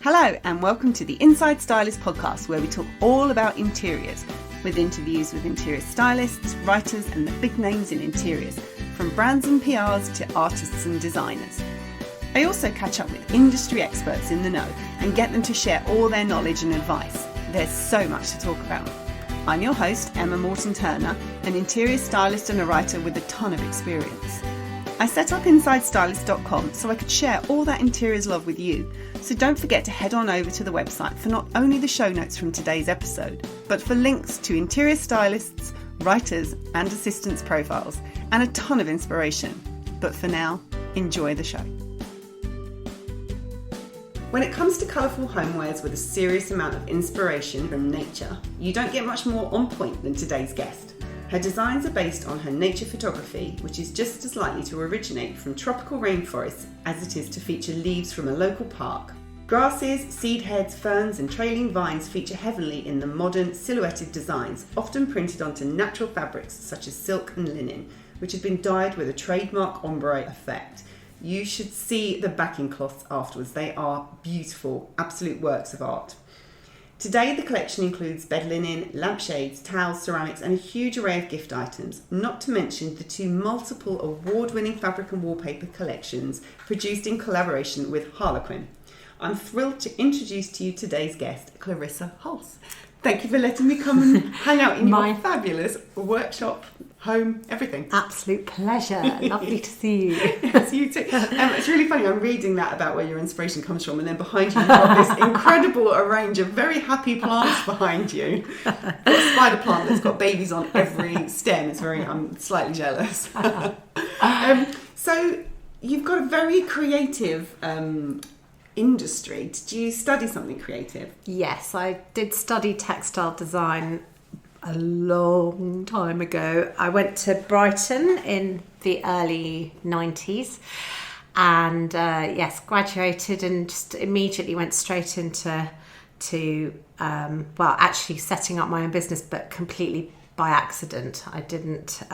Hello and welcome to the Inside Stylist podcast, where we talk all about interiors with interviews with interior stylists, writers and the big names in interiors, from brands and PRs to artists and designers. I also catch up with industry experts in the know and get them to share all their knowledge and advice. There's so much to talk about. I'm your host, Emma Morton-Turner, an interior stylist and a writer with a ton of experience. I set up InsideStylist.com so I could share all that interiors love with you. So don't forget to head on over to the website for not only the show notes from today's episode, but for links to interior stylists, writers and assistants' profiles, and a ton of inspiration. But for now, enjoy the show. When it comes to colourful homewares with a serious amount of inspiration from nature, you don't get much more on point than today's guest. Her designs are based on her nature photography, which is just as likely to originate from tropical rainforests as it is to feature leaves from a local park. Grasses, seed heads, ferns and trailing vines feature heavily in the modern silhouetted designs, often printed onto natural fabrics such as silk and linen, which have been dyed with a trademark ombre effect. You should see the backing cloths afterwards. They are beautiful, absolute works of art. Today the collection includes bed linen, lampshades, towels, ceramics and a huge array of gift items, not to mention the two multiple award-winning fabric and wallpaper collections produced in collaboration with Harlequin. I'm thrilled to introduce to you today's guest, Clarissa Hulse. Thank you for letting me come and hang out in your fabulous workshop, home, everything. Absolute pleasure. Lovely to see you. Yes, you too. It's really funny. I'm reading that about where your inspiration comes from, and then behind you, you've got this incredible range of very happy plants behind you. A spider plant that's got babies on every stem. It's very. I'm slightly jealous. So you've got a very creative industry. Did you study something creative? Yes, I did study textile design a long time ago. I went to Brighton in the early 90s and graduated and just immediately went straight into actually setting up my own business, but completely by accident. I didn't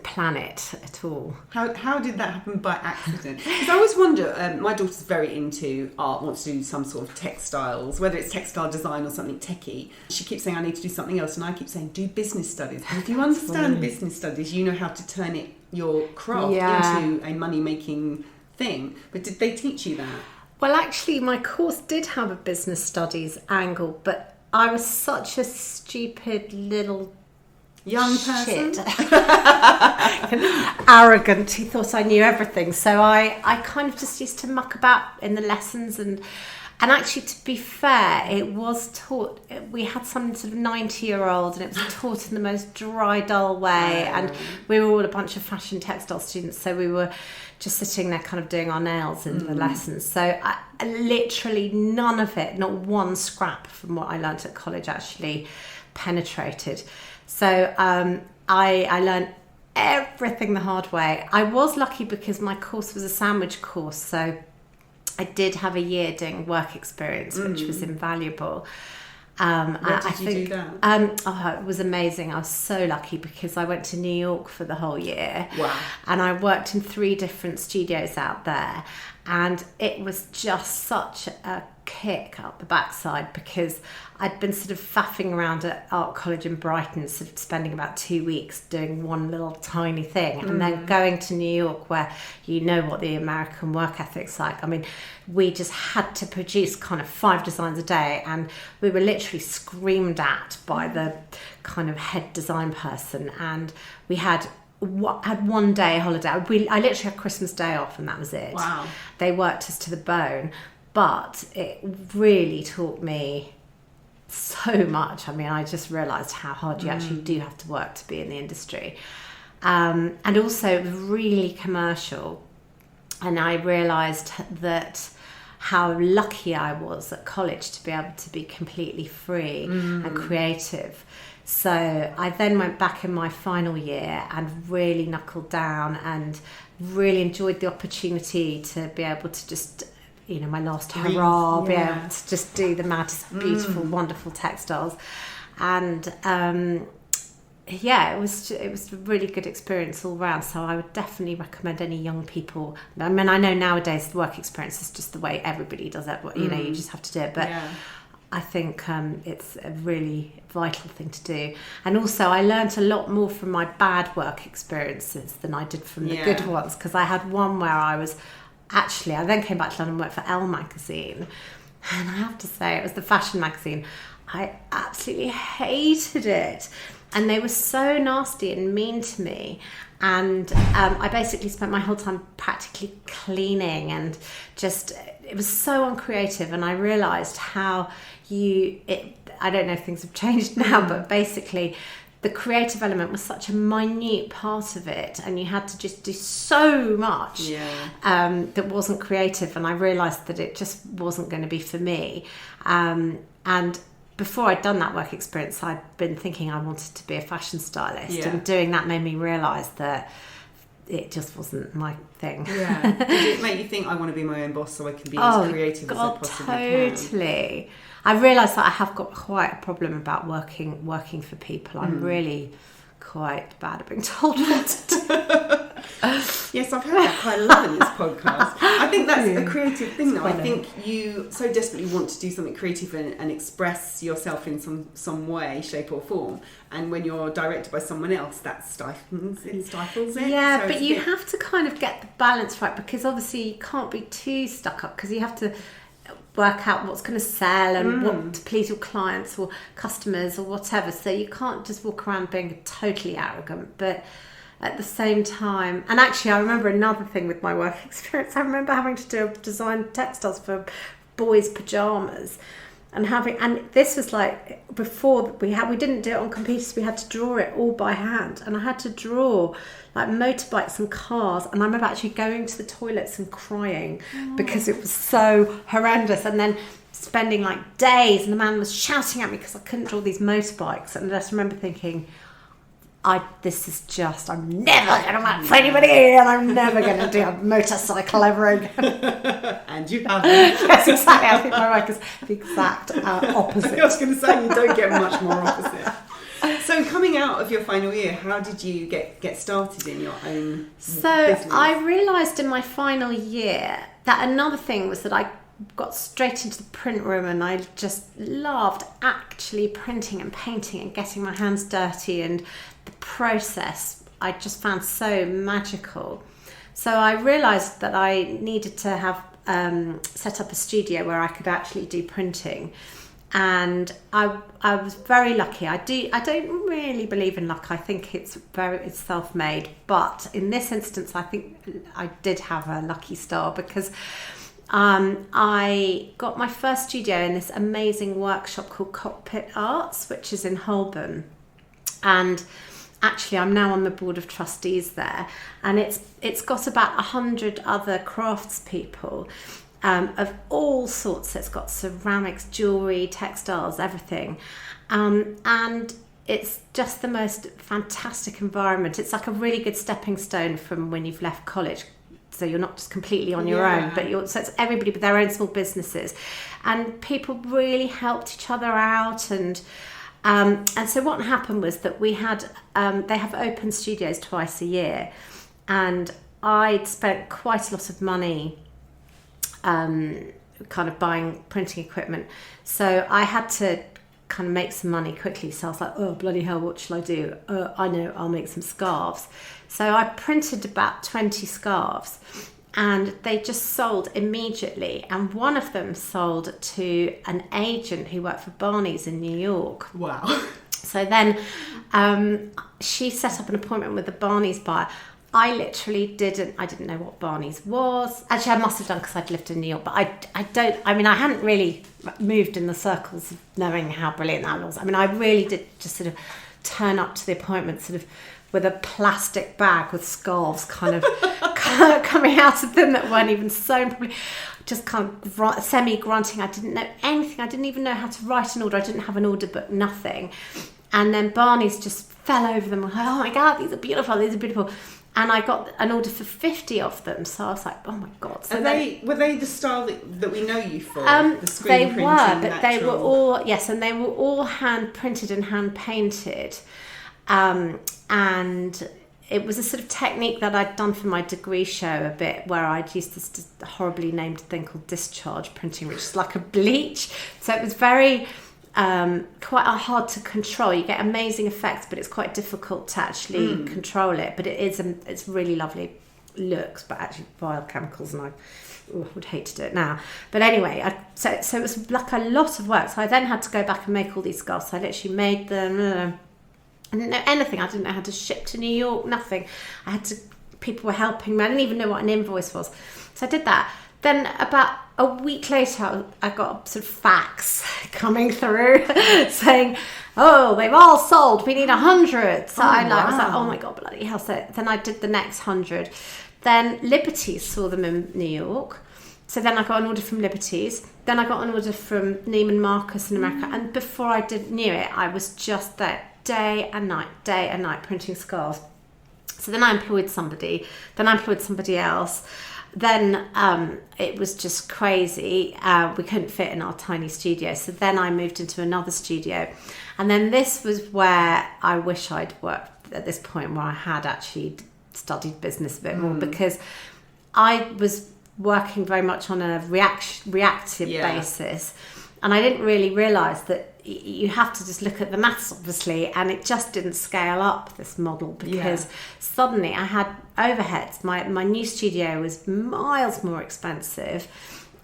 plan it at all. How did that happen by accident? Because I always wonder, my daughter's very into art, wants to do some sort of textiles, whether it's textile design or something techie. She keeps saying, I need to do something else, and I keep saying, do business studies. And if you understand business studies, you know how to turn your craft into a money-making thing. But did they teach you that? Well, actually, my course did have a business studies angle, but I was such a stupid little young person, arrogant, who thought I knew everything. So I kind of just used to muck about in the lessons, and actually, to be fair, it was taught. We had some sort of 90-year-old, and it was taught in the most dry, dull way. And we were all a bunch of fashion textile students, so we were just sitting there, kind of doing our nails in the lessons. So I literally none of it, not one scrap from what I learnt at college, actually penetrated. So I learned everything the hard way. I was lucky because my course was a sandwich course, so I did have a year doing work experience, which was invaluable. Where did you do that? It was amazing. I was so lucky because I went to New York for the whole year. Wow. And I worked in 3 different studios out there. And it was just such a kick up the backside because I'd been sort of faffing around at art college in Brighton, sort of spending about 2 weeks doing one little tiny thing, and then going to New York where you know what the American work ethic's like. I mean, we just had to produce kind of 5 designs a day, and we were literally screamed at by the kind of head design person, and we had 1 day holiday. I literally had Christmas Day off, and that was it. Wow. They worked us to the bone, but it really taught me so much. I mean, I just realised how hard you actually do have to work to be in the industry. And also it was really commercial, and I realised that how lucky I was at college to be able to be completely free and creative. So I then went back in my final year and really knuckled down and really enjoyed the opportunity to be able to just, my last hurrah, be able to just do the maddest, beautiful, wonderful textiles. And yeah, it was a really good experience all round. So I would definitely recommend any young people. I mean, I know nowadays the work experience is just the way everybody does it. You know, you just have to do it. But I think it's a really vital thing to do. And also, I learned a lot more from my bad work experiences than I did from the good ones. Because I had one where I then came back to London and worked for Elle magazine. And I have to say, it was the fashion magazine. I absolutely hated it. And they were so nasty and mean to me. And I basically spent my whole time practically cleaning and it was so uncreative. And I realised how I don't know if things have changed now, but basically the creative element was such a minute part of it. And you had to just do so much that wasn't creative. And I realised that it just wasn't going to be for me. And before I'd done that work experience, I'd been thinking I wanted to be a fashion stylist, and doing that made me realise that it just wasn't my thing. Yeah. Did it make you think I want to be my own boss so I can be as creative as I possibly can? Totally. I realised that I have got quite a problem about working for people. I'm really quite bad at being told what to do. Yes, I've heard that quite a lot in this podcast. I think that's a creative thing, though. I think you so desperately want to do something creative and express yourself in some way, shape or form. And when you're directed by someone else, that stifles it. Yeah, so but you have to kind of get the balance right, because obviously you can't be too stuck up, because you have to work out what's going to sell and what to please your clients or customers or whatever. So you can't just walk around being totally arrogant, but at the same time, and actually I remember another thing with my work experience. I remember having to design textiles for boys' pajamas, and this was like before we didn't do it on computers. We had to draw it all by hand, and I had to draw like motorbikes and cars, and I remember actually going to the toilets and crying because it was so horrendous, and then spending like days, and the man was shouting at me because I couldn't draw these motorbikes, and I just remember thinking, I'm never going to work for anybody, and I'm never going to do a motorcycle ever again. And you haven't. Yes, exactly. I think my work is the exact opposite. I was going to say, you don't get much more opposite. So coming out of your final year, how did you get started in your own business? I realised in my final year that another thing was that I got straight into the print room, and I just loved actually printing and painting and getting my hands dirty, and the process I just found so magical. So I realised that I needed to have set up a studio where I could actually do printing. And I was very lucky. I don't really believe in luck. I think it's self-made. But in this instance, I think I did have a lucky star, because I got my first studio in this amazing workshop called Cockpit Arts, which is in Holborn. And actually, I'm now on the board of trustees there. And it's got about 100 other craftspeople. Of all sorts. It's got ceramics, jewellery, textiles, everything. And it's just the most fantastic environment. It's like a really good stepping stone from when you've left college. So you're not just completely on your own, but so it's everybody with their own small businesses. And people really helped each other out. And so what happened was that we had, they have open studios twice a year. And I'd spent quite a lot of money kind of buying printing equipment, so I had to kind of make some money quickly. So I was like, oh bloody hell, what shall I do? I know, I'll make some scarves. So I printed about 20 scarves, and they just sold immediately, and one of them sold to an agent who worked for Barney's in New York. Wow. So then she set up an appointment with the Barney's buyer. I literally didn't know what Barney's was. Actually, I must have done, because I'd lived in New York, but I hadn't really moved in the circles of knowing how brilliant that was. I mean, I really did just sort of turn up to the appointment sort of with a plastic bag with scarves kind of coming out of them that weren't even sewn properly. Just kind of semi-grunting. I didn't know anything. I didn't even know how to write an order. I didn't have an order book, nothing. And then Barney's just fell over them. Like, oh my God, these are beautiful. And I got an order for 50 of them, so I was like, "Oh my God!" So were they the style that we know you for? The screen they printing, were, but natural. they were all and they were all hand printed and hand painted. And it was a sort of technique that I'd done for my degree show a bit, where I'd used this horribly named thing called discharge printing, which is like a bleach. So it was very quite hard to control. You get amazing effects, but it's quite difficult to actually control it. But it's really lovely looks, but actually vile chemicals, and I would hate to do it now. But anyway, so it was like a lot of work. So I then had to go back and make all these scarves. So I literally made them. I didn't know anything. I didn't know how to ship to New York, nothing. People were helping me. I didn't even know what an invoice was. So I did that. Then about a week later, I got sort of fax coming through saying, oh, they've all sold. We need 100. So I was like, oh my God, bloody hell. So then I did the next 100. Then Liberties saw them in New York. So then I got an order from Liberties. Then I got an order from Neiman Marcus in America. And before I knew it, I was just there day and night printing scarves. So then I employed somebody. Then I employed somebody else. Then it was just crazy. We couldn't fit in our tiny studio. So then I moved into another studio. And then this was where I wish I'd worked at this point, where I had actually studied business a bit more, because I was working very much on a reactive basis. And I didn't really realise that you have to just look at the maths, obviously, and it just didn't scale up, this model, because suddenly I had overheads. My new studio was miles more expensive.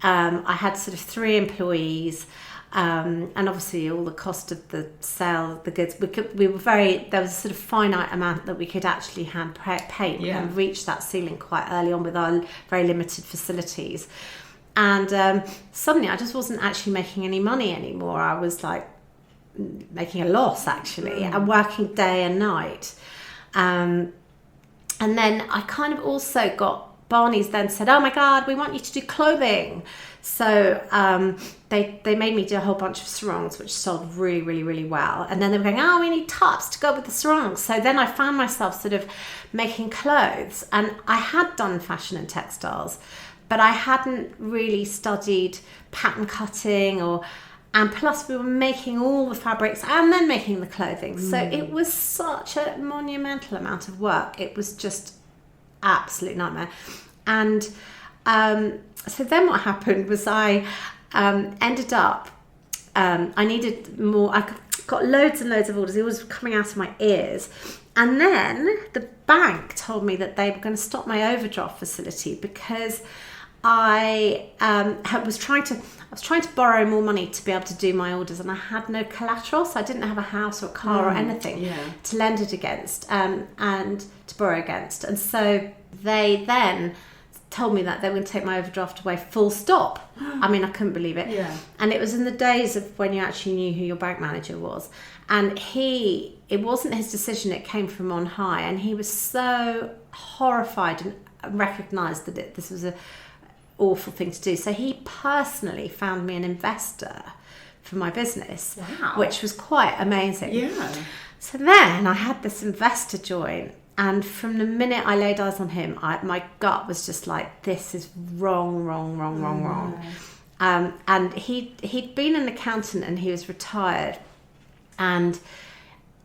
I had sort of 3 employees, and obviously all the cost of the sale, the goods. There was a sort of finite amount that we could actually hand paint. We had reached that ceiling quite early on with our very limited facilities. And suddenly I just wasn't actually making any money anymore. I was like making a loss, actually, and working day and night. And then I kind of also got, Barney's then said, oh my God, we want you to do clothing. So they made me do a whole bunch of sarongs, which sold really, really, really well. And then they were going, oh, we need tops to go with the sarongs. So then I found myself sort of making clothes. And I had done fashion and textiles, but I hadn't really studied pattern cutting, and plus we were making all the fabrics and then making the clothing. So it was such a monumental amount of work. It was just absolute nightmare. And so then what happened was I ended up, I needed more. I got loads and loads of orders. It was coming out of my ears. And then the bank told me that they were going to stop my overdraft facility because I was trying to borrow more money to be able to do my orders, and I had no collateral, so I didn't have a house or a car or anything to lend it against and to borrow against. And so they then told me that they were going to take my overdraft away, full stop. I mean, I couldn't believe it. Yeah. And it was in the days of when you actually knew who your bank manager was. And it wasn't his decision, it came from on high. And he was so horrified and recognised that this was a awful thing to do. So he personally found me an investor for my business, which was quite amazing. Yeah. So then I had this investor join, and from the minute I laid eyes on him, my gut was just like, this is wrong. And he'd been an accountant and he was retired, and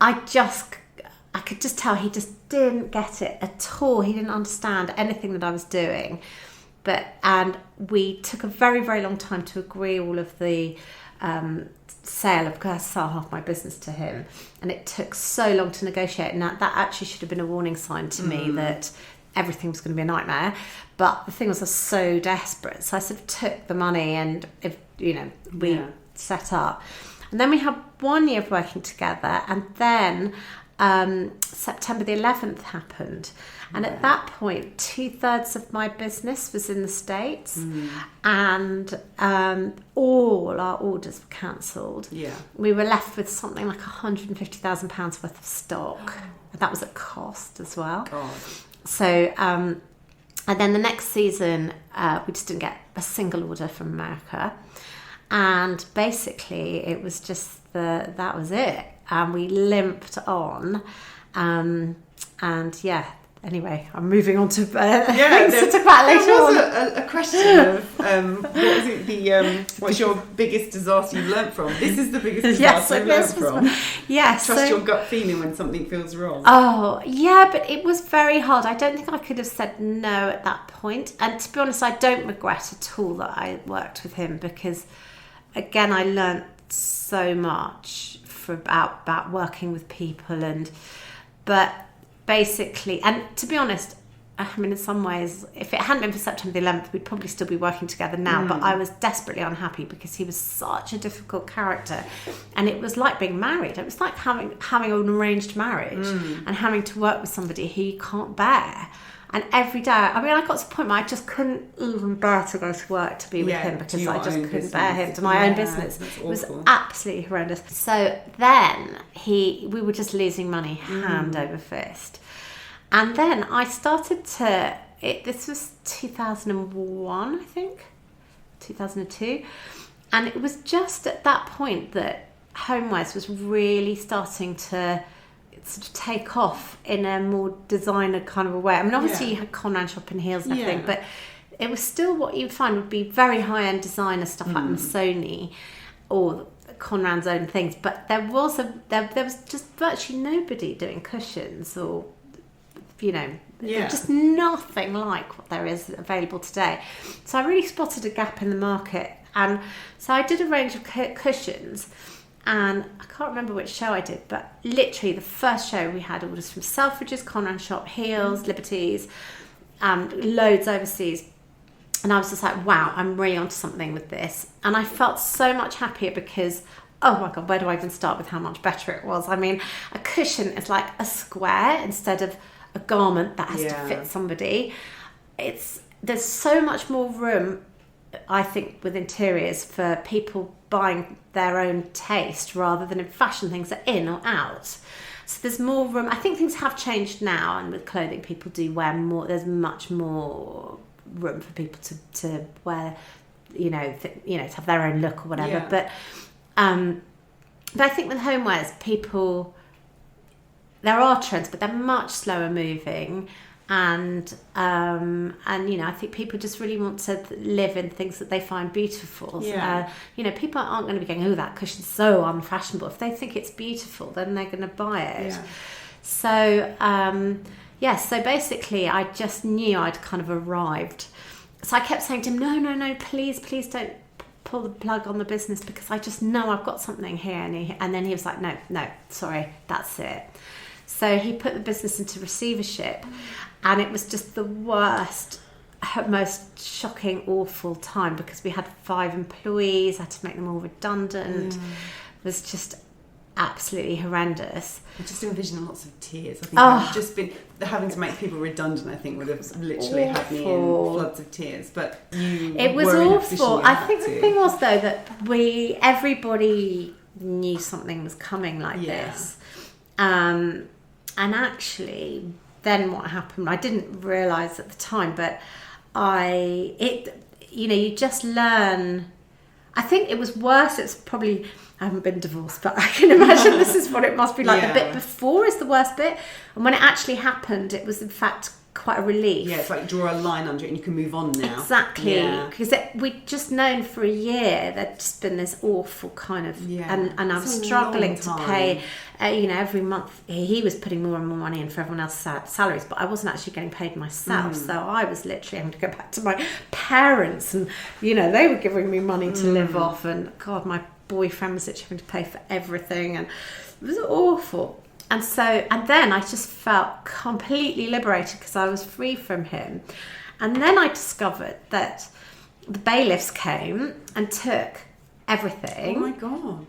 I could just tell he just didn't get it at all. He didn't understand anything that I was doing. And we took a very, very long time to agree all of the sale, because I sold half my business to him, and it took so long to negotiate. And that actually should have been a warning sign to me that everything was going to be a nightmare. But the thing was, I was so desperate, so I sort of took the money and we set up. And then we had 1 year of working together, and then September the 11th happened. And at that point, 2/3 of my business was in the States, and all our orders were cancelled. Yeah. We were left with something like £150,000 worth of stock. And that was at cost as well. God. So, and then the next season, we just didn't get a single order from America. And basically, it was just that was it. And we limped on. anyway, I'm moving on to things there, to talk about later there was on. a question of what was it? What's your biggest disaster you've learnt from? This is the biggest disaster you've learnt from. Yes. Trust your gut feeling when something feels wrong. Oh, yeah, but it was very hard. I don't think I could have said no at that point. And to be honest, I don't regret at all that I worked with him because, again, I learnt so much about working with people but basically, and to be honest, I mean, in some ways, if it hadn't been for September the 11th, we'd probably still be working together now. But I was desperately unhappy because he was such a difficult character, and it was like being married. It was like having an arranged marriage and having to work with somebody who you can't bear. And every day, I mean, I got to the point where I just couldn't even bear to go to work to be with him because I just couldn't bear him, to my own business. It was absolutely horrendous. So then we were just losing money hand over fist. And then I started this was 2001, I think, 2002. And it was just at that point that homewares was really starting to sort of take off in a more designer kind of a way. I mean, obviously you had Conran shop and heels and everything, but it was still what you'd find would be very high-end designer stuff like Missoni or Conran's own things. But there was just virtually nobody doing cushions or, just nothing like what there is available today. So I really spotted a gap in the market. And so I did a range of cushions. And I can't remember which show I did, but literally the first show we had orders from Selfridges, Conran shop, Heels, Liberties, loads overseas. And I was just like, wow, I'm really onto something with this. And I felt so much happier because, oh my God, where do I even start with how much better it was? I mean, a cushion is like a square instead of a garment that has to fit somebody. There's so much more room, I think, with interiors for people buying their own taste rather than in fashion things are in or out. So there's more room. I think things have changed now, and with clothing people do wear more. There's much more room for people to wear, to have their own look or whatever. Yeah. But I think with homewares, there are trends, but they're much slower moving. And I think people just really want to live in things that they find beautiful. People aren't going to be going, oh, that cushion's so unfashionable. If they think it's beautiful, then they're going to buy it. So so basically I just knew I'd kind of arrived. So I kept saying to him, no, please don't pull the plug on the business because I just know I've got something here. And then he was like, no, sorry, that's it. So he put the business into receivership, and it was just the worst, most shocking, awful time because we had 5 employees, I had to make them all redundant. It was just absolutely horrendous. I just envision lots of tears. I think I've just been having to make people redundant. I think would have literally had me in floods of tears. But it was awful. I think the thing was though that everybody knew something was coming like this. And actually, then what happened, I didn't realise at the time, but you just learn. I think it was worse. It's probably, I haven't been divorced, but I can imagine this is what it must be like. The bit before is the worst bit. And when it actually happened, it was in fact quite a relief. Yeah, it's like draw a line under it and you can move on now. Exactly. Because we'd just known for a year there'd just been this awful kind of... And I was struggling to pay... every month he was putting more and more money in for everyone else's salaries, but I wasn't actually getting paid myself. So I was literally having to go back to my parents and, they were giving me money to live off. And God, my boyfriend was literally having to pay for everything. And it was awful. And then I just felt completely liberated because I was free from him. And then I discovered that the bailiffs came and took everything. Oh my God.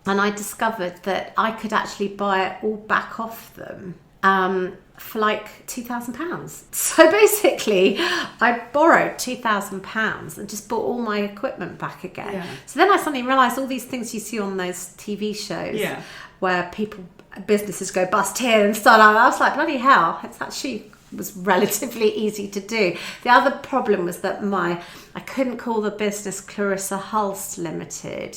And I discovered that I could actually buy it all back off them for like £2,000. So basically, I borrowed £2,000 and just bought all my equipment back again. Yeah. So then I suddenly realised all these things you see on those TV shows where businesses go bust here and so on. I was like, bloody hell, it's actually was relatively easy to do. The other problem was that I couldn't call the business Clarissa Hulse Limited.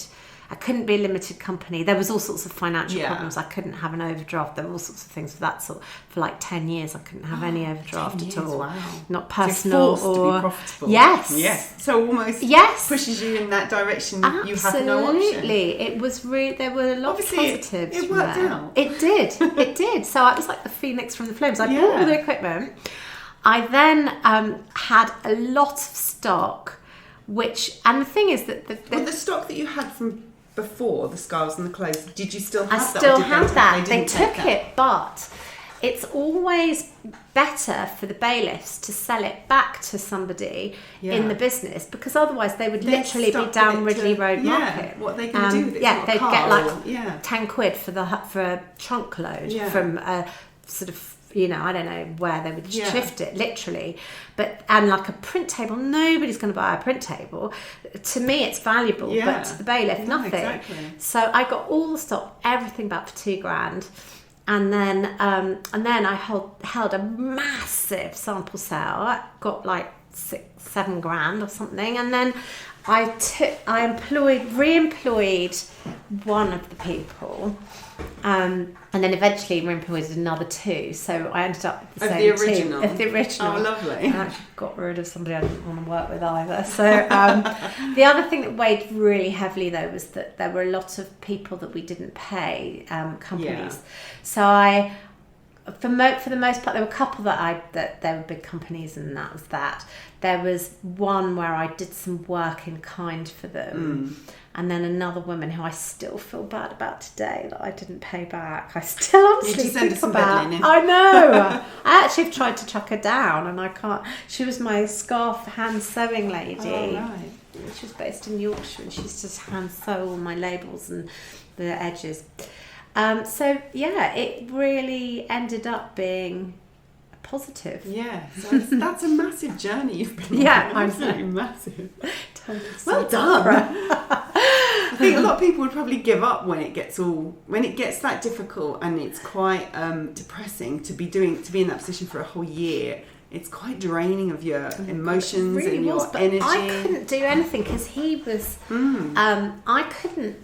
I couldn't be a limited company. There was all sorts of financial Yeah. problems. I couldn't have an overdraft. There were all sorts of things of that sort. For like 10 years, I couldn't have any overdraft 10 at years, all. wow. Not So personal forced or to be profitable. yes. So almost Yes. pushes you in that direction. Absolutely. You have no option. It was really, there were a lot Obviously, of positives. it from worked there. out. It did. It did. So I was like the phoenix from the flames. I bought Yeah. all the equipment. I then had a lot of stock, and the thing is that Well, the stock that you had from before, the scarves and the clothes, did you still have I that? still or did had that. They didn't take took that? it, but it's always better for the bailiffs to sell it back to somebody in the business, because otherwise they would They're literally be stuck down with it Ridley to- Road yeah, Market. what they can do with it, it's Yeah, not a they'd car get like or- 10 quid for a trunk load Yeah. from a sort of, I don't know where they would Yeah. shift it, literally. And like a print table, nobody's going to buy a print table. To me, it's valuable, Yeah. but to the bailiff, Yeah, nothing. exactly. So I got all the stock, everything back for $2,000. And then I held a massive sample sale. I got like $7,000 or something. And then I re-employed one of the people, and then eventually re-employed another two. So I ended up with the same team. Of the original. Oh, lovely. I actually got rid of somebody I didn't want to work with either. So the other thing that weighed really heavily though was that there were a lot of people that we didn't pay, companies. So for the most part, there were a couple that they were big companies, and that was that. There was one where I did some work in kind for them, and then another woman who I still feel bad about today that I didn't pay back. I still honestly think about. I know. I actually have tried to track her down, and I can't. She was my scarf hand sewing lady. Oh, right. She was based in Yorkshire, and she used to hand sew all my labels and the edges. So yeah, it really ended up being positive. Yeah, so that's a massive journey you've been on. Yeah, absolutely massive. Totally Well done. I think a lot of people would probably give up when it gets that difficult, and it's quite depressing to be in that position for a whole year. It's quite draining of your emotions It really and your was, but energy. I couldn't do anything because he was. I couldn't.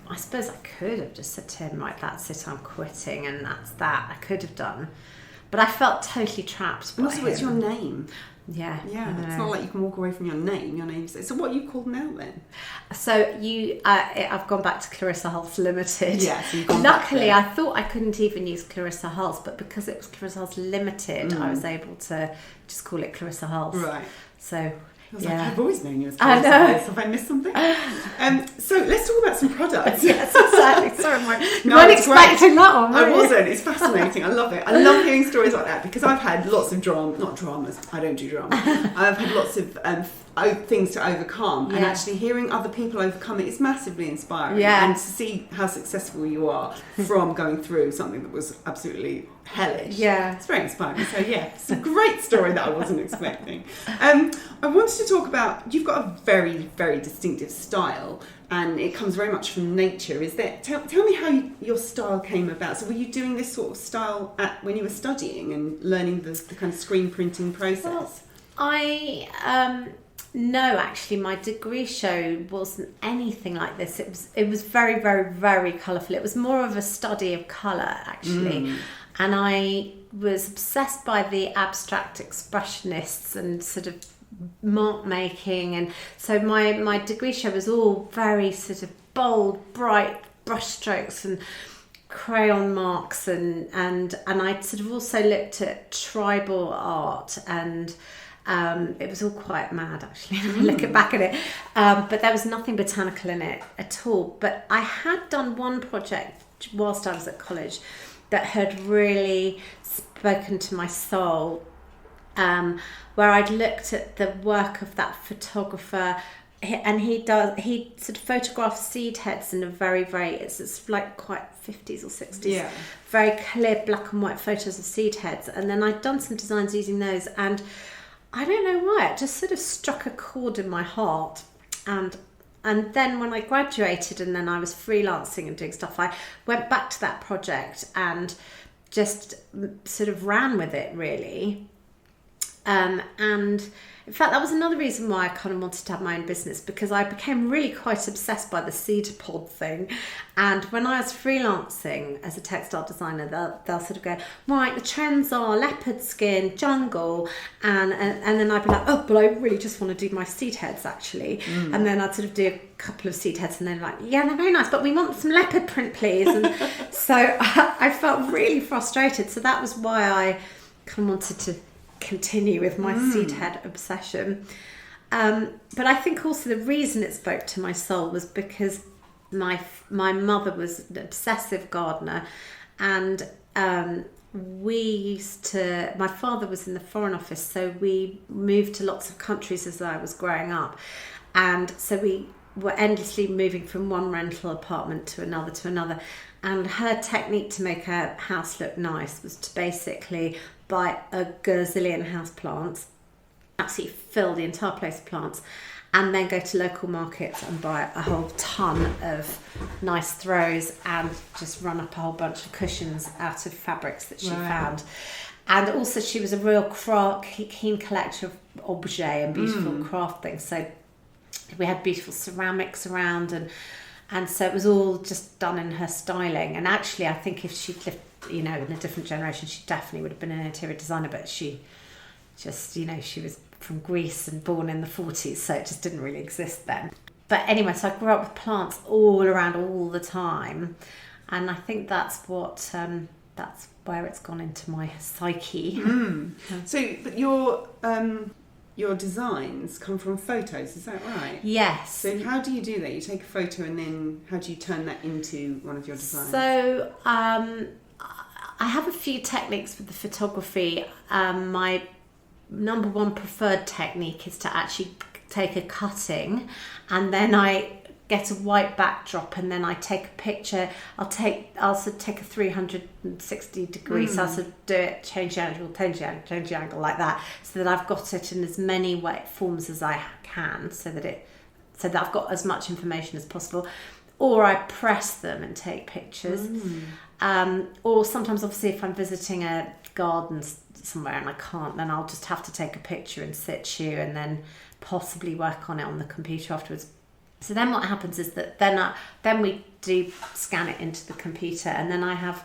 I suppose I could have just said to him, right, that's it, I'm quitting, and that's that. I could have done, but I felt totally trapped. And also, it's your name. Yeah, it's not like you can walk away from your name. Your name's so. What are you called now then? So I've gone back to Clarissa Hulse Limited. Yeah, so you've gone back Luckily, there. I thought I couldn't even use Clarissa Hulse, but because it was Clarissa Hulse Limited, I was able to just call it Clarissa Hulse. Right. So. I was like, I've always known you as I Clarissa know. Hulse. Have I missed something? So let's talk about some products. Yes, exactly. Sorry, you No, weren't it's expecting great. that one, were I you? wasn't. It's fascinating. I love it. I love hearing stories like that because I've had lots of not dramas. I don't do drama. I've had lots of things to overcome, and actually hearing other people overcome it is massively inspiring. Yeah. And to see how successful you are from going through something that was absolutely hellish. Yeah. It's very inspiring. So yeah, it's a great story that I wasn't expecting. I wanted to talk about, you've got a very, very distinctive style, and it comes very much from nature. Tell me how your style came about. So were you doing this sort of style when you were studying and learning the kind of screen printing process? Well, no, actually, my degree show wasn't anything like this. It was very, very, very colourful. It was more of a study of colour, actually. And I was obsessed by the abstract expressionists and sort of mark making, and so my degree show was all very sort of bold, bright brushstrokes and crayon marks, and I sort of also looked at tribal art, and it was all quite mad actually looking back at it, but there was nothing botanical in it at all. But I had done one project whilst I was at college that had really spoken to my soul, where I'd looked at the work of that photographer, and he sort of photographs seed heads in a very, very, it's like quite 50s or 60s, very clear black and white photos of seed heads. And then I'd done some designs using those, and I don't know why, it just sort of struck a chord in my heart. And then when I graduated and then I was freelancing and doing stuff, I went back to that project and just sort of ran with it, really. And In fact, that was another reason why I kind of wanted to have my own business, because I became really quite obsessed by the cedar pod thing. And when I was freelancing as a textile designer, they'll sort of go, right, the trends are leopard skin, jungle, and then I'd be like, oh, but I really just want to do my seed heads actually. And then I'd sort of do a couple of seed heads and then like, yeah, they're very nice, but we want some leopard print, please. And so I felt really frustrated. So that was why I kind of wanted to continue with my seed head obsession. But I think also the reason it spoke to my soul was because my mother was an obsessive gardener, and my father was in the Foreign Office, so we moved to lots of countries as I was growing up, and so we were endlessly moving from one rental apartment to another, and her technique to make her house look nice was to basically buy a gazillion house plants, absolutely fill the entire place with plants, and then go to local markets and buy a whole ton of nice throws and just run up a whole bunch of cushions out of fabrics that she found. And also she was a real keen collector of objets and beautiful craft things. So we had beautiful ceramics around, and so it was all just done in her styling. And actually, I think if she'd lived, in a different generation, she definitely would have been an interior designer, but she just, she was from Greece and born in the 40s, so it just didn't really exist then. But anyway, so I grew up with plants all around all the time, and I think that's where it's gone into my psyche. So, but your designs come from photos, is that right? Yes. So how do you do that? You take a photo and then how do you turn that into one of your designs? So I have a few techniques with the photography. My number one preferred technique is to actually take a cutting, and then I get a white backdrop, and then I take a picture. I'll sort of take a 360 degrees, so I'll sort of do it, change the angle like that, so that I've got it in as many forms as I can, so that I've got as much information as possible. Or I press them and take pictures. Or sometimes, obviously, if I'm visiting a garden somewhere and I can't, then I'll just have to take a picture in situ and then possibly work on it on the computer afterwards. So then what happens is that then we do scan it into the computer, and then I have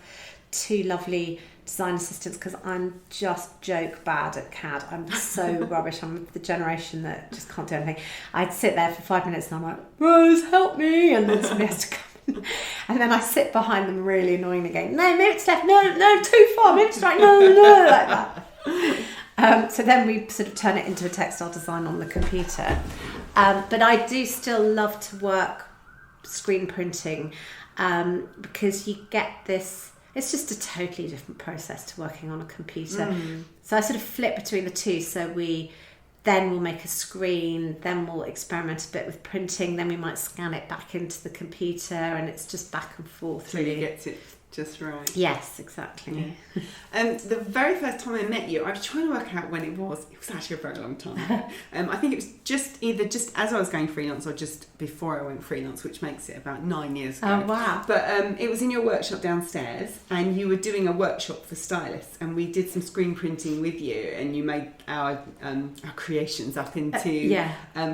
two lovely design assistants, because I'm just joke bad at CAD. I'm so rubbish. I'm the generation that just can't do anything. I'd sit there for 5 minutes and I'm like, Rose, help me, and then somebody has to come in. And then I sit behind them really annoyingly going, no, maybe it's left, no, too far, maybe it's right, no, like that. So then we sort of turn it into a textile design on the computer. But I do still love to work screen printing, because you get this, it's just a totally different process to working on a computer. So I sort of flip between the two. So we'll make a screen, then we'll experiment a bit with printing, then we might scan it back into the computer, and it's just back and forth. So you get it just right. Yes, exactly. Yeah. The very first time I met you, I was trying to work out when it was. It was actually a very long time. I think it was just as I was going freelance or just before I went freelance, which makes it about 9 years ago. Oh, wow. But it was in your workshop downstairs, and you were doing a workshop for stylists, and we did some screen printing with you, and you made our creations up into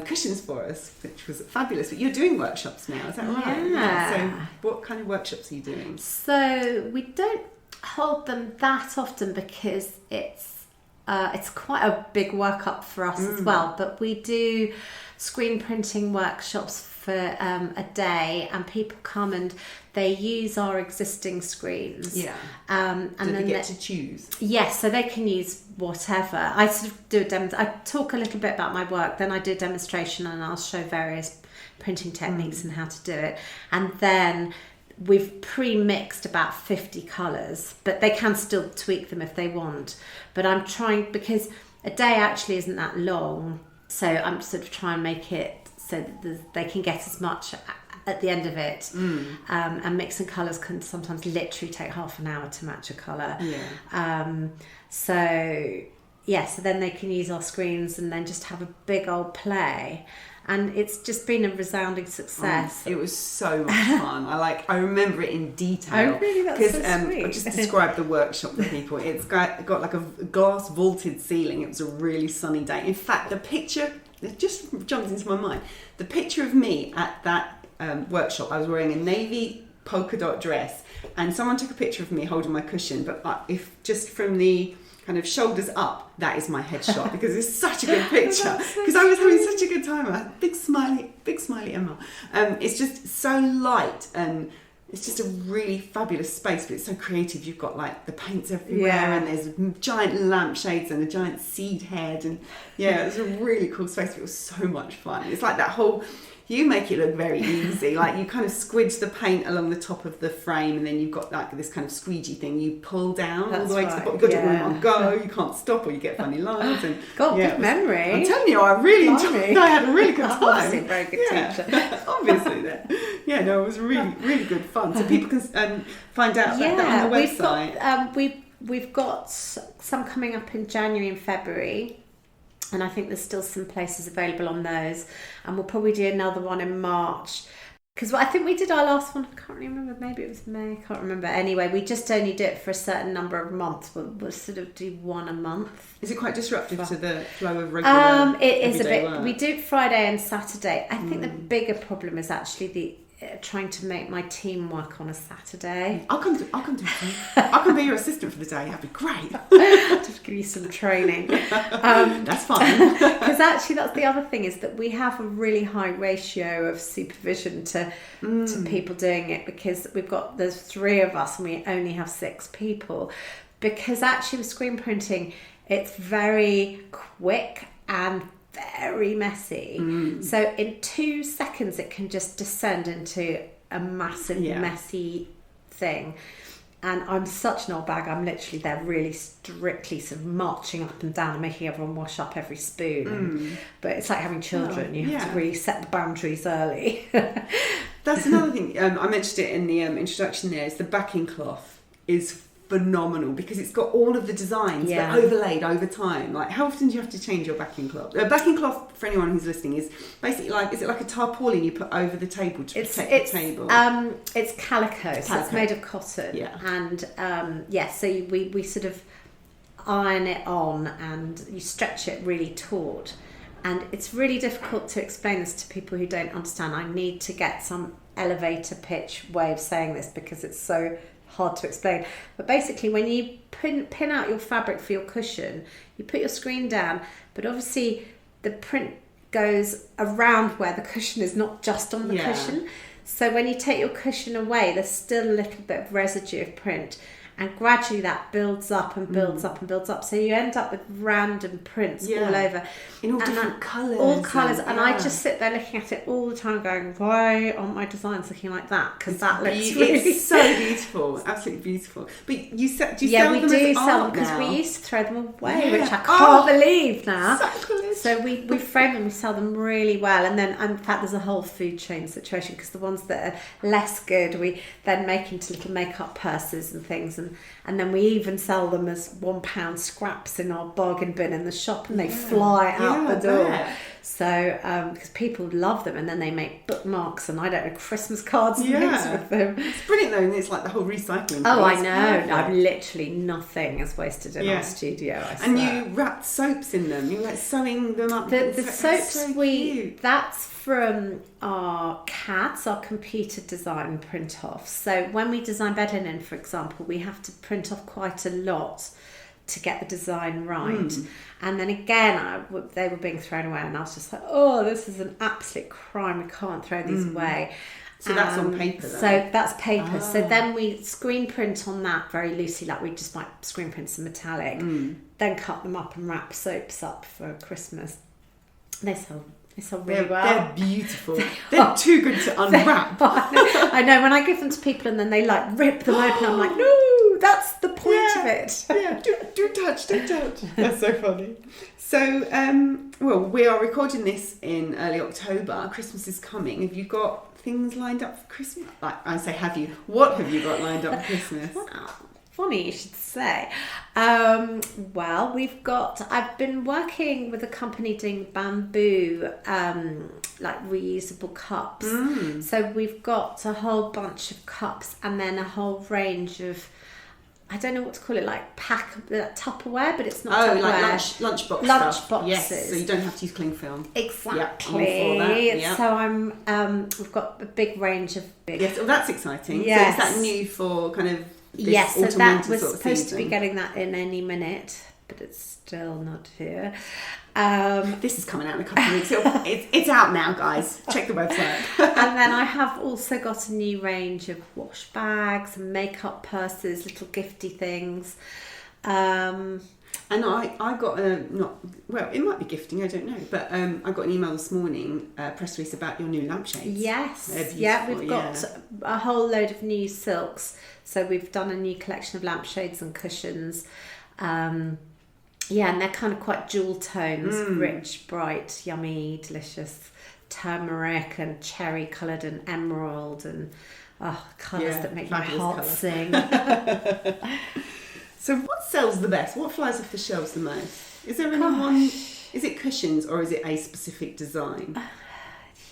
cushions for us, which was fabulous. But you're doing workshops now, is that right? Yeah. So what kind of workshops are you doing? So we don't hold them that often, because it's quite a big workup for us as well. But we do screen printing workshops for a day, and people come and they use our existing screens. Yeah. And do then they get to choose? Yes, so they can use whatever. I sort of do I talk a little bit about my work, then I do a demonstration, and I'll show various printing techniques and how to do it. And then we've pre-mixed about 50 colours, but they can still tweak them if they want. But I'm trying, because a day actually isn't that long, so I'm sort of trying to make it so that they can get as much at the end of it. And mixing colours can sometimes literally take half an hour to match a colour. So then they can use our screens and then just have a big old play. and it's just been a resounding success. It was so much fun. I remember it in detail. Oh, really? That's so sweet. I'll just describe the workshop for people. It's got like a glass vaulted ceiling. It was a really sunny day. In fact, the picture, it just jumped into my mind. The picture of me at that workshop, I was wearing a navy polka dot dress, and someone took a picture of me holding my cushion, but if just from the kind of shoulders up, that is my headshot, because it's such a good picture, because I was having such a good time. I had big smiley Emma. It's just so light, and it's just a really fabulous space, but it's so creative. You've got like the paints everywhere, and there's giant lampshades and a giant seed head, and it was a really cool space, but it was so much fun. It's like that whole, you make it look very easy. Like you kind of squidge the paint along the top of the frame, and then you've got like this kind of squeegee thing you pull down all the way to the bottom. You've got to do it all in one go. You can't stop, or you get funny lines. And good memory. I'm telling you, I really enjoyed it. I had a really good time. Obviously, a very good teacher. Obviously, no, it was really, really good fun. So people can find out about that on the website. We've got some coming up in January and February. And I think there's still some places available on those. And we'll probably do another one in March. Because I think we did our last one, I can't remember, maybe it was May, I can't remember. Anyway, we just only do it for a certain number of months. We'll sort of do one a month. Is it quite disruptive to the flow of regular It is a bit. Work? We do Friday and Saturday. I think the bigger problem is actually the trying to make my team work on a Saturday. I'll come I can be your assistant for the day. That'd be great. Just give you some training. That's fine. Because actually, that's the other thing, is that we have a really high ratio of supervision to people doing it, because there's 3 of us and we only have 6 people. Because actually with screen printing, it's very quick and very messy. So in 2 seconds it can just descend into a massive messy thing. And I'm such an old bag, I'm literally there really strictly sort of marching up and down and making everyone wash up every spoon. But it's like having children, you have to really set the boundaries early. That's another thing, I mentioned it in the introduction there, is the backing cloth is phenomenal, because it's got all of the designs but overlaid over time. Like, how often do you have to change your backing cloth? Backing cloth, for anyone who's listening, is basically like, is it like a tarpaulin you put over the table to protect the table? It's calico, so it's made of cotton. And so we sort of iron it on, and you stretch it really taut. And it's really difficult to explain this to people who don't understand. I need to get some elevator pitch way of saying this, because it's so hard to explain. But basically, when you pin out your fabric for your cushion, you put your screen down, but obviously the print goes around where the cushion is, not just on the cushion. So when you take your cushion away, there's still a little bit of residue of print, and gradually that builds up and builds up and builds up. So you end up with random prints all over. In all different colours. All colours. And I just sit there looking at it all the time going, why aren't my designs looking like that? Because that looks really... It's so beautiful. Absolutely beautiful. But do you sell them as art? Yeah, we do sell them, because we used to throw them away, which I can't believe now. Sacrilege. So we frame them, we sell them really well. And then, in fact, there's a whole food chain situation, because the ones that are less good, we then make into little makeup purses and things. And then we even sell them as £1 scraps in our bargain bin in the shop, and they fly out the door. So, because people love them, and then they make bookmarks and, I don't know, Christmas cards and things with them. It's brilliant though, and it's like the whole recycling. Oh, I know. I've literally nothing is wasted in our studio, I swear. And you wrap soaps in them. You're like sewing them up. The soaps so that's from our CADs, our computer design print offs. So when we design bed linen, for example, we have to print off quite a lot to get the design right. And then again, they were being thrown away, and I was just like, oh, this is an absolute crime. We can't throw these away. So that's on paper then? So that's paper. So then we screen print on that very loosely, like we just might screen print some metallic, then cut them up and wrap soaps up for Christmas. They sell really well. They're beautiful. They're too good to unwrap. I know, when I give them to people and then they like rip them open, I'm like, no, that's the point of it. Do touch. That's so funny. So, well, we are recording this in early October. Christmas is coming. Have you got things lined up for Christmas? Like, I say, have you? What have you got lined up for Christmas? funny you should say. Well, I've been working with a company doing bamboo, like reusable cups. So we've got a whole bunch of cups and then a whole range of, I don't know what to call it, like Tupperware, but it's not Tupperware. Like lunchbox stuff. Boxes. Yes, so you don't have to use cling film. Exactly. Yep, I'm all for that. Yep. So we've got a big range of Yes, well, that's exciting. Yes. So is that new for kind of this yes, so autumn, that winter was sort of supposed season? to be getting that in any minute, but it's still not here. This is coming out in a couple of weeks. It's out now, guys. Check the website. And then I have also got a new range of wash bags and makeup purses, little gifty things. And I got it might be gifting, I don't know, but I got an email this morning, press release about your new lampshades. Yes, we've got a whole load of new silks. So we've done a new collection of lampshades and cushions. And they're kind of quite jewel tones, rich, bright, yummy, delicious, turmeric and cherry coloured and emerald and colours that make my heart sing. So what sells the best? What flies off the shelves the most? Is there any one? Is it cushions or is it a specific design?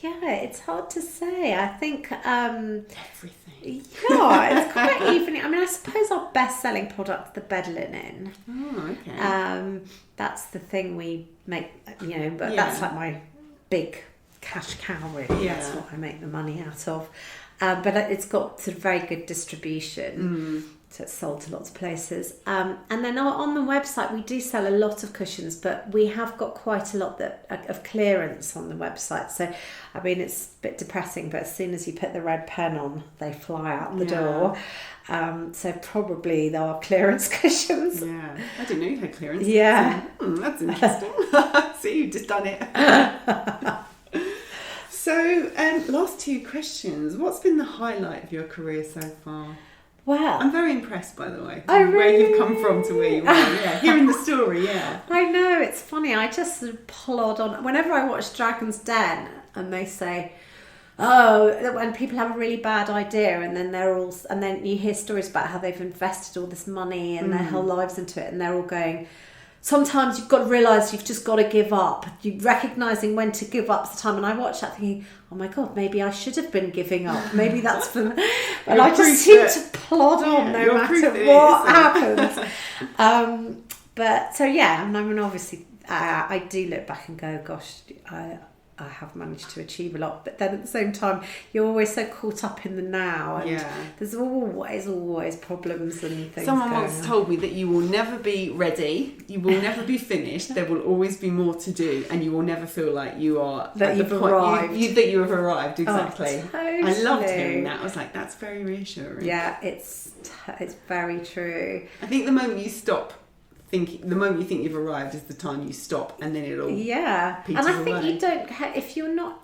It's hard to say. I think everything. Yeah, it's quite even. I mean, I suppose our best-selling product, the bed linen. Oh, okay. That's the thing we make, but that's like my big cash cow, really. Yeah. That's what I make the money out of. But it's got sort of very good distribution. So it's sold to lots of places. And then on the website, we do sell a lot of cushions, but we have got quite a lot of clearance on the website. So, I mean, it's a bit depressing, but as soon as you put the red pen on, they fly out the door. So probably there are clearance cushions. Yeah, I didn't know you had clearance. Yeah. That's interesting. See, you've just done it. So, last two questions. What's been the highlight of your career so far? Well, I'm very impressed, by the way. Oh, really? Where you've come from to where you are. Yeah, hearing the story. Yeah. I know, it's funny. I just sort of plod on. Whenever I watch Dragon's Den, and they say, when people have a really bad idea, and then you hear stories about how they've invested all this money and their whole lives into it, and they're all going, sometimes you've got to realise you've just got to give up. You recognising when to give up's the time. And I watch that thinking, oh my God, maybe I should have been giving up. Maybe that's for me. But I just seem to plod on no matter what happens. And I mean, obviously, I do look back and go, gosh, I have managed to achieve a lot, but then at the same time you're always so caught up in the now, and there's always problems and things. Someone once told me that you will never be ready, you will never be finished, there will always be more to do, and you will never feel like you are that you've arrived. That you have arrived, exactly. Oh, totally. I loved hearing that. I was like, that's very reassuring. Yeah, it's very true. I think the moment you think you've arrived is the time you stop, and then it'll and I think away. you don't if you're not,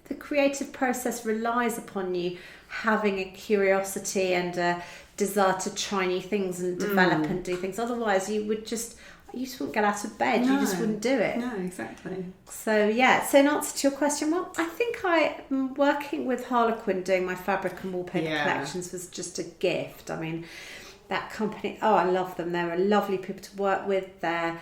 the creative process relies upon you having a curiosity and a desire to try new things and develop and do things. Otherwise you just wouldn't get out of bed. You just wouldn't do it. No, exactly. So in answer to your question, well, I think I'm working with Harlequin doing my fabric and wallpaper collections was just a gift. I mean, that company, I love them. They're lovely people to work with. I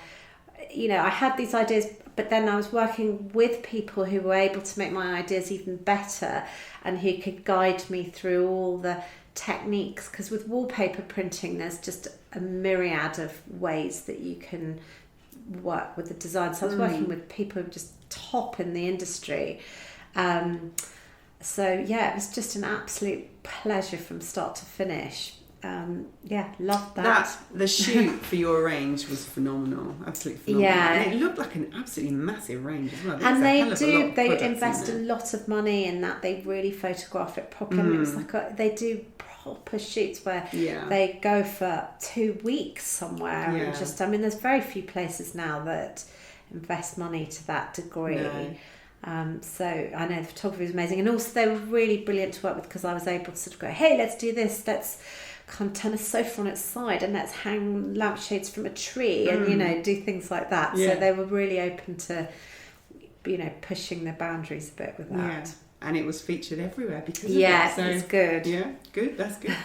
had these ideas, but then I was working with people who were able to make my ideas even better and who could guide me through all the techniques. Because with wallpaper printing, there's just a myriad of ways that you can work with the design. So I was working with people who are just top in the industry. It was just an absolute pleasure from start to finish. Loved that. The shoot for your range was phenomenal, absolutely phenomenal. Yeah, and it looked like an absolutely massive range as well. And they invest a lot of money in that. They really photograph it properly. And it was like they do proper shoots where they go for 2 weeks somewhere and there's very few places now that invest money to that degree. No. So I know the photography was amazing, and also they were really brilliant to work with because I was able to sort of go, hey, let's do this, let's kind of turn a sofa on its side and let's hang lampshades from a tree and do things like that. So they were really open to pushing the boundaries a bit with that. And it was featured everywhere because of it. So it's good. Yeah, good, that's good.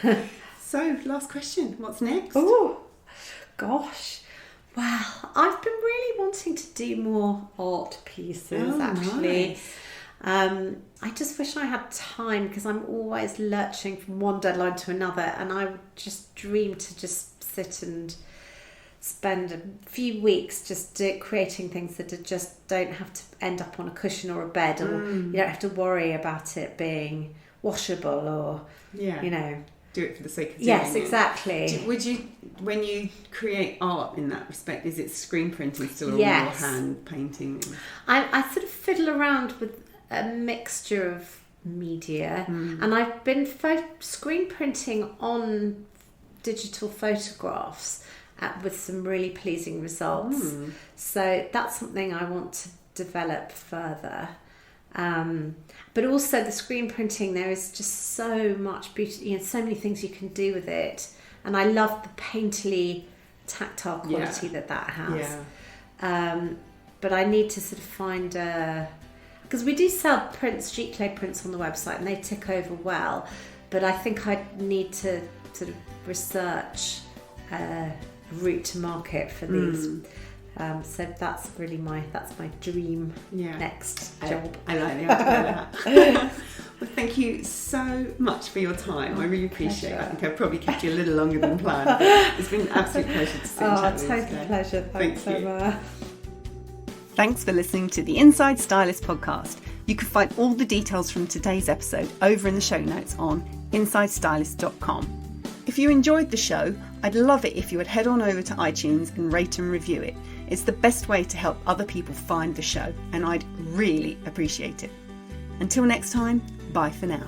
So, last question. What's next? Oh, gosh. Well, I've been really wanting to do more art pieces, actually. Nice. I just wish I had time because I'm always lurching from one deadline to another, and I would just dream to just sit and spend a few weeks just creating things that just don't have to end up on a cushion or a bed, or you don't have to worry about it being washable or, you know. Do it for the sake of doing Yes, it. exactly. Would you, when you create art in that respect, is it screen printing still, Yes. or hand painting? I sort of fiddle around with a mixture of media, and I've been screen printing on digital photographs with some really pleasing results. So that's something I want to develop further. But also the screen printing, there is just so much beauty, so many things you can do with it, and I love the painterly tactile quality that has. But I need to sort of find because we do sell prints, street clay prints on the website, and they tick over well, but I think I need to sort of research a route to market for these. So that's really my dream next job. I like the idea of that. Well, thank you so much for your time. I really appreciate it. I think I've probably kept you a little longer than planned. But it's been an absolute pleasure to sit and chat with you today. Total pleasure. Thanks so much. Thanks for listening to the Inside Stylist podcast. You can find all the details from today's episode over in the show notes on insidestylist.com. If you enjoyed the show, I'd love it if you would head on over to iTunes and rate and review it. It's the best way to help other people find the show, and I'd really appreciate it. Until next time, bye for now.